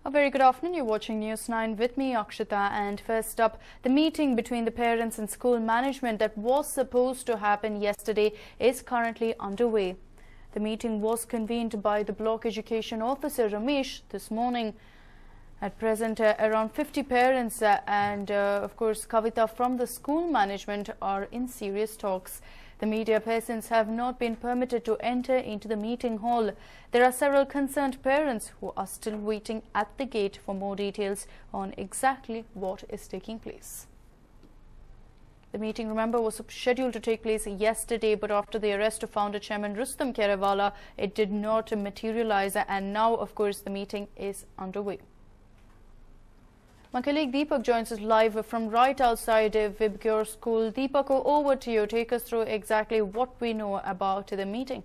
A very good afternoon. You're watching News 9 with me, Akshita. And first up, the meeting between the parents and school management that was supposed to happen yesterday is currently underway. The meeting was convened by the block education officer Ramesh this morning. At present, around 50 parents and of course Kavita from the school management are in serious talks. The media persons have not been permitted to enter into the meeting hall. There are several concerned parents who are still waiting at the gate for more details on exactly what is taking place. The meeting, remember, was scheduled to take place yesterday, but after the arrest of founder chairman Rustam Kerewala, it did not materialize, and now, of course, the meeting is underway. My colleague Deepak joins us live from right outside Vibgyor School. Deepak, over to you. Take us through exactly what we know about the meeting.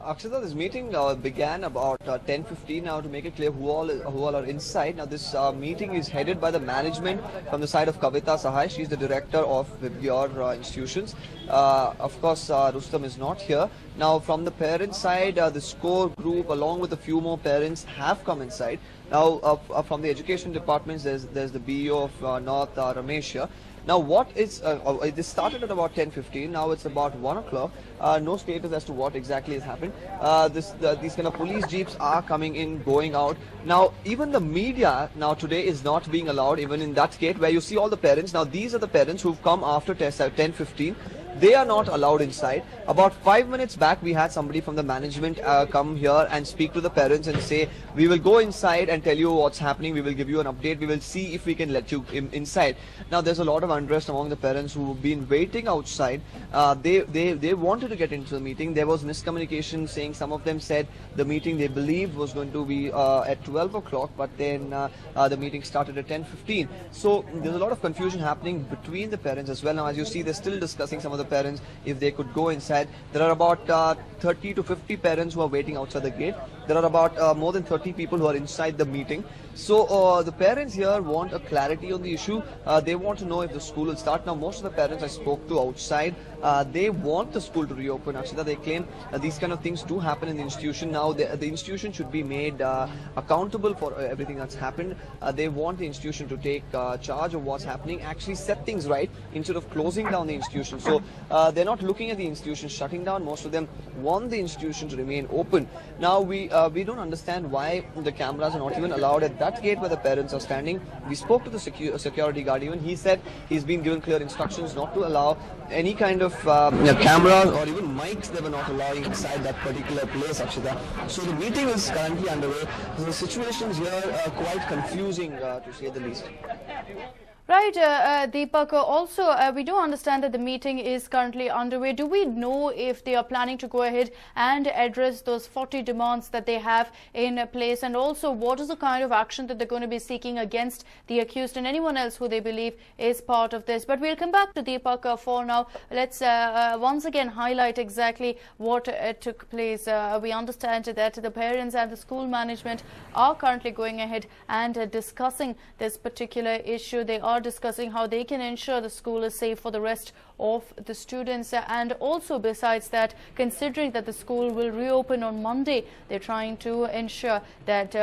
Akshita, this meeting began about 10:15 now, to make it clear who all are inside. Now, this meeting is headed by the management from the side of Kavita Sahai. She's the director of Vibgyor institutions. Of course, Rustam is not here. Now, from the parent side, the score group, along with a few more parents, have come inside. Now, from the education departments, there's the BEO of North, Ramesh here. Now, this started at about 10:15. Now it's about 1 o'clock. No status as to what exactly has happened. These kind of police jeeps are coming in, going out. Now, even the media now today is not being allowed, even in that gate where you see all the parents. Now, these are the parents who've come after 10:15. They are not allowed inside. About 5 minutes back, we had somebody from the management come here and speak to the parents and say, we will go inside and tell you what's happening. We will give you an update. We will see if we can let you inside. Now, there's a lot of unrest among the parents who've been waiting outside. They wanted to get into the meeting. There was miscommunication, saying some of them said the meeting they believed was going to be at 12 o'clock, but then the meeting started at 10:15. So there's a lot of confusion happening between the parents as well. Now, as you see, they're still discussing, some of the parents, if they could go inside. There are about 30 to 50 parents who are waiting outside the gate. There are about more than 30 people who are inside the meeting. So the parents here want a clarity on the issue. They want to know if the school will start. Now, most of the parents I spoke to outside, they want the school to reopen. Actually, they claim these kind of things do happen in the institution. Now, the institution should be made accountable for everything that's happened. They want the institution to take charge of what's happening, actually set things right instead of closing down the institution. So they're not looking at the institution shutting down. Most of them want the institution to remain open. Now, we don't understand why the cameras are not even allowed at that gate where the parents are standing. We spoke to the security guard. Even he said he's been given clear instructions not to allow any kind of cameras or even mics. They were not allowing inside that particular place, Akshita. So the meeting is currently underway. The situations here are quite confusing, to say the least. Right, Deepak, also we do understand that the meeting is currently underway. Do we know if they are planning to go ahead and address those 40 demands that they have in place, and also what is the kind of action that they're going to be seeking against the accused and anyone else who they believe is part of this? But we'll come back to Deepak for now. Let's once again highlight exactly what took place. We understand that the parents and the school management are currently going ahead and discussing this particular issue. They are discussing how they can ensure the school is safe for the rest of the students, and also besides that, considering that the school will reopen on Monday, they're trying to ensure that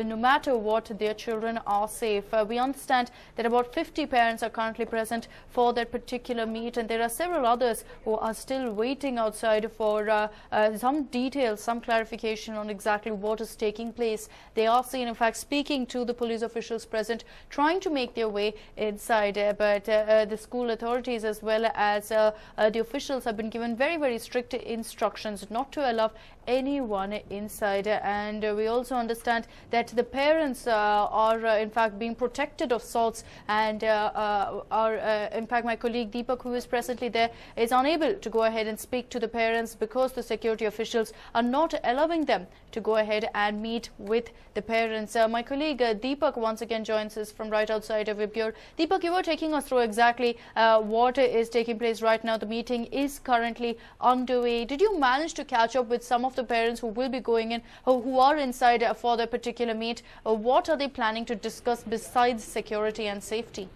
no matter what, their children are safe. We understand that about 50 parents are currently present for that particular meet, and there are several others who are still waiting outside for some details, some clarification on exactly what is taking place. They are seen, in fact, speaking to the police officials present, trying to make their way inside, but the school authorities as well as the officials have been given very, very strict instructions not to allow anyone inside. And we also understand that the parents are in fact being protected of sorts, and in fact my colleague Deepak, who is presently there, is unable to go ahead and speak to the parents because the security officials are not allowing them to go ahead and meet with the parents. My colleague Deepak once again joins us from right outside of Vibgyor. Deepak, you were taking us through exactly what is taking place right now. The meeting is currently underway. Did you manage to catch up with some of the parents who will be going in, who are inside for the particular meet? What are they planning to discuss besides security and safety?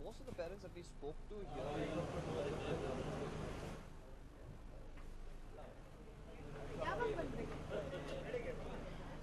Most of the parents that we spoke to here.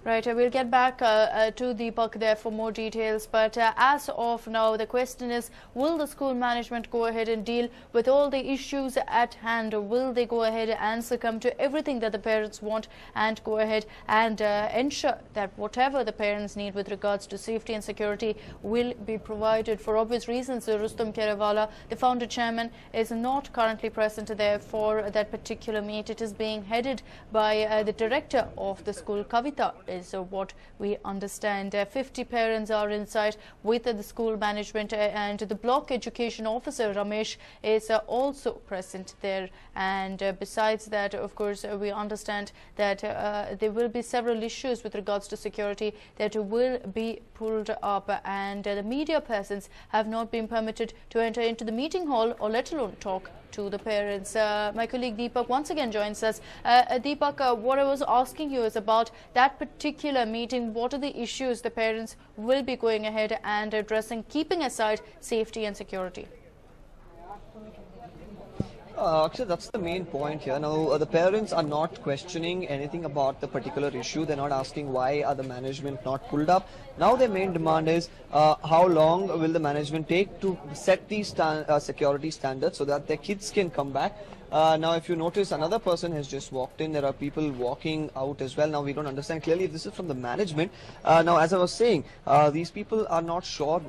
Right, we'll get back to Deepak there for more details. But as of now, the question is, will the school management go ahead and deal with all the issues at hand? Or will they go ahead and succumb to everything that the parents want and go ahead and ensure that whatever the parents need with regards to safety and security will be provided? For obvious reasons, Rustom Kerewala, the founder chairman, is not currently present there for that particular meet. It is being headed by the director of the school, Kavita, is what we understand. 50 parents are inside with the school management, and the block education officer Ramesh is also present there. And besides that, of course, we understand that there will be several issues with regards to security that will be pulled up, and the media persons have not been permitted to enter into the meeting hall or let alone talk to the parents. My colleague Deepak once again joins us. Deepak, what I was asking you is about that particular meeting. What are the issues the parents will be going ahead and addressing, keeping aside safety and security? Actually, that's the main point here. Now, the parents are not questioning anything about the particular issue. They're not asking why are the management not pulled up. Now, their main demand is how long will the management take to set these security standards so that their kids can come back. Now, if you notice, another person has just walked in. There are people walking out as well. Now, we don't understand clearly if this is from the management. Now, as I was saying, these people are not sure.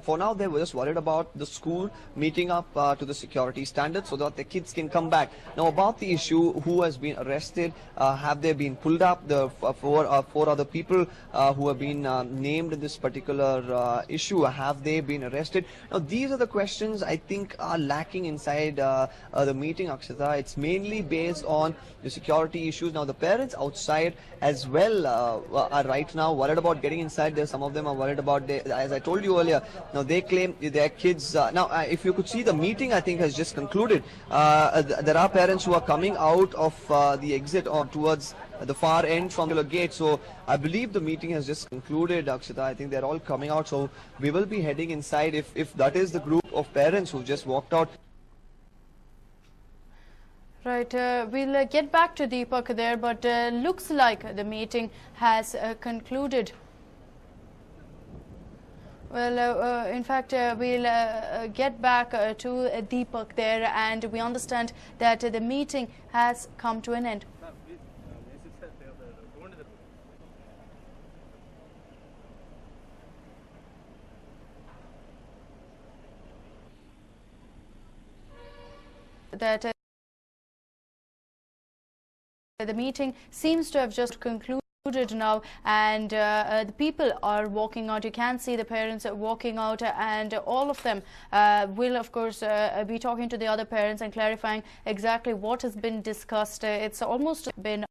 For now, they were just worried about the school meeting up to the security standards so that the kids can come back. Now, about the issue, who has been arrested? Have they been pulled up? The four other people who have been named in this particular issue, have they been arrested? Now, these are the questions I think are lacking inside the meeting, Akshata. It's mainly based on the security issues. Now, the parents outside as well are right now worried about getting inside there. Some of them are worried about, as I told you earlier, now they claim their kids. Now, if you could see, the meeting, I think, has just concluded. There are parents who are coming out of the exit or towards the far end from the gate. So I believe the meeting has just concluded, Akshita. I think they're all coming out. So we will be heading inside if that is the group of parents who just walked out. Right, we'll get back to Deepak there, but looks like the meeting has concluded. Well, in fact, we'll get back to Deepak there, and we understand that the meeting has come to an end. That the meeting seems to have just concluded now, and the people are walking out. You can see the parents walking out, and all of them will, of course, be talking to the other parents and clarifying exactly what has been discussed. It's almost been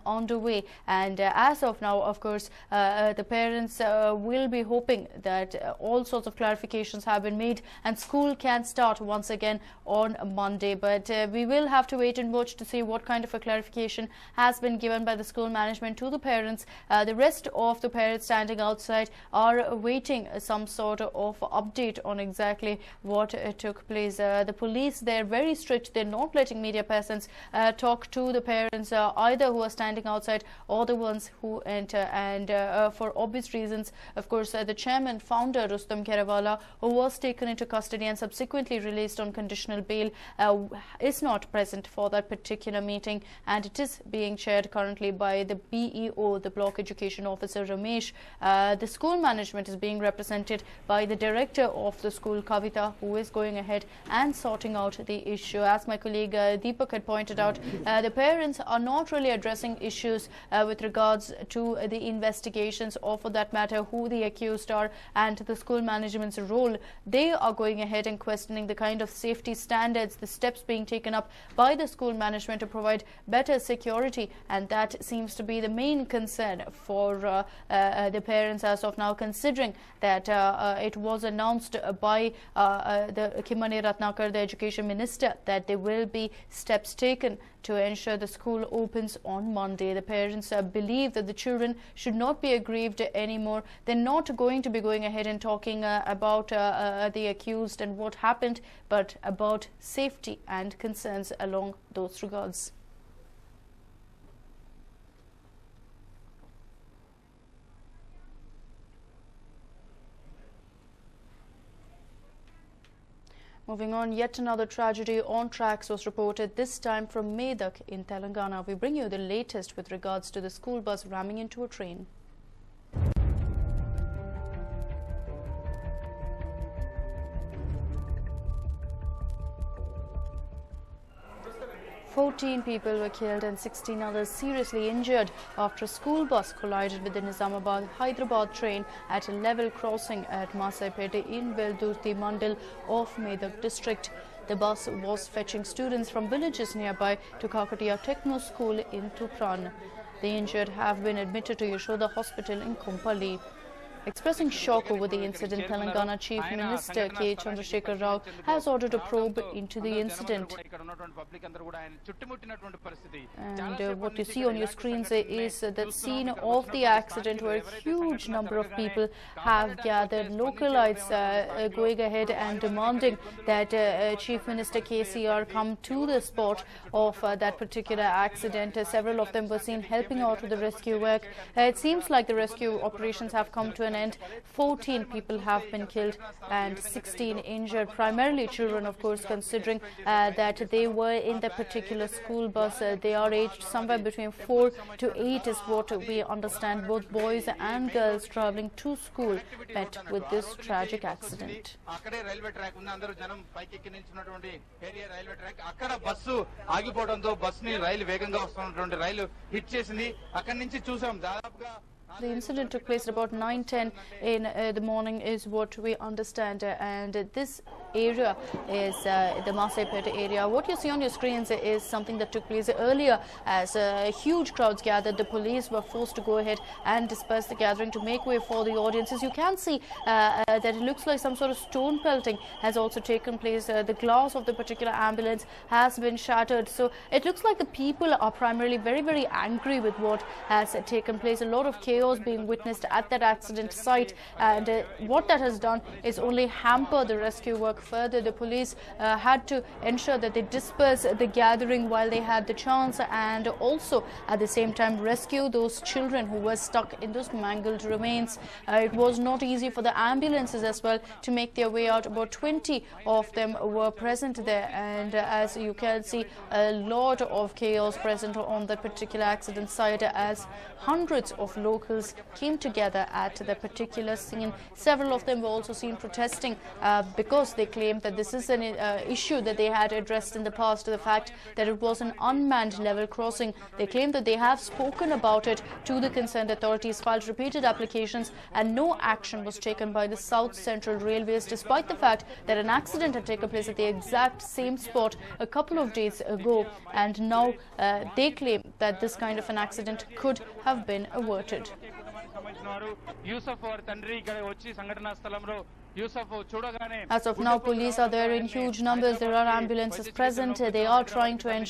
underway, and as of now, of course, the parents will be hoping that all sorts of clarifications have been made and school can start once again on Monday. But we will have to wait and watch to see what kind of a clarification has been given by the school management to the parents. The rest of the parents standing outside are waiting some sort of update on exactly what took place. The police, they're very strict. They're not letting media persons talk to the parents, either who are standing outside or the ones who enter, and for obvious reasons, of course, the chairman, founder Rustom Kerewala, who was taken into custody and subsequently released on conditional bail, is not present for that particular meeting, and it is being chaired currently by the BEO, the block education officer Ramesh. The school management is being represented by the director of the school, Kavita, who is going ahead and sorting out the issue. As my colleague Deepak had pointed out, the parents are not really addressing issues with regards to the investigations, or for that matter who the accused are and the school management's role. They are going ahead and questioning the kind of safety standards, the steps being taken up by the school management to provide better security, and that seems to be the main concern for the parents as of now, considering that it was announced by the Kimmane Ratnakar, the education minister, that there will be steps taken to ensure the school opens on Monday. The parents believe that the children should not be aggrieved anymore. They're not going to be going ahead and talking about the accused and what happened, but about safety and concerns along those regards. Moving on, yet another tragedy on tracks was reported, this time from Medak in Telangana. We bring you the latest with regards to the school bus ramming into a train. "14 people were killed and 16 others seriously injured after a school bus collided with the Nizamabad-Hyderabad train at a level crossing at Masaipete in Veldurti Mandal of Medak district. The bus was fetching students from villages nearby to Kakatiya Techno School in Tupran. The injured have been admitted to Yashoda Hospital in Kompally. Expressing shock over the incident, Telangana Chief Minister K. Chandrasekhar Rao has ordered a probe into the incident. And what you see on your screens is the scene of the accident where a huge number of people have gathered. Localites going ahead and demanding that Chief Minister KCR come to the spot of that particular accident. Several of them were seen helping out with the rescue work. It seems like the rescue operations have come to an end. 14 people have been killed and 16 injured, primarily children, of course, considering that they were in the particular school bus. They are aged somewhere between 4 to 8 is what we understand. Both boys and girls travelling to school met with this tragic accident. The incident took place at about 9:10 in the morning is what we understand, and this area is the Masaipete area. What you see on your screens is something that took place earlier as huge crowds gathered. The police were forced to go ahead and disperse the gathering to make way for the audiences. You can see that it looks like some sort of stone pelting has also taken place. The glass of the particular ambulance has been shattered. So it looks like the people are primarily very, very angry with what has taken place. A lot of chaos being witnessed at that accident site, and what that has done is only hamper the rescue work further. The police had to ensure that they disperse the gathering while they had the chance, and also at the same time rescue those children who were stuck in those mangled remains. It was not easy for the ambulances as well to make their way out. About 20 of them were present there, and as you can see, a lot of chaos present on that particular accident site as hundreds of locals came together at the particular scene. Several of them were also seen protesting because they claimed that this is an issue that they had addressed in the past, the fact that it was an unmanned level crossing. They claimed that they have spoken about it to the concerned authorities, filed repeated applications, and no action was taken by the South Central Railways, despite the fact that an accident had taken place at the exact same spot a couple of days ago, and now they claim that this kind of an accident could have been averted. As of now, police are there in huge numbers. There are ambulances present. They are trying to ensure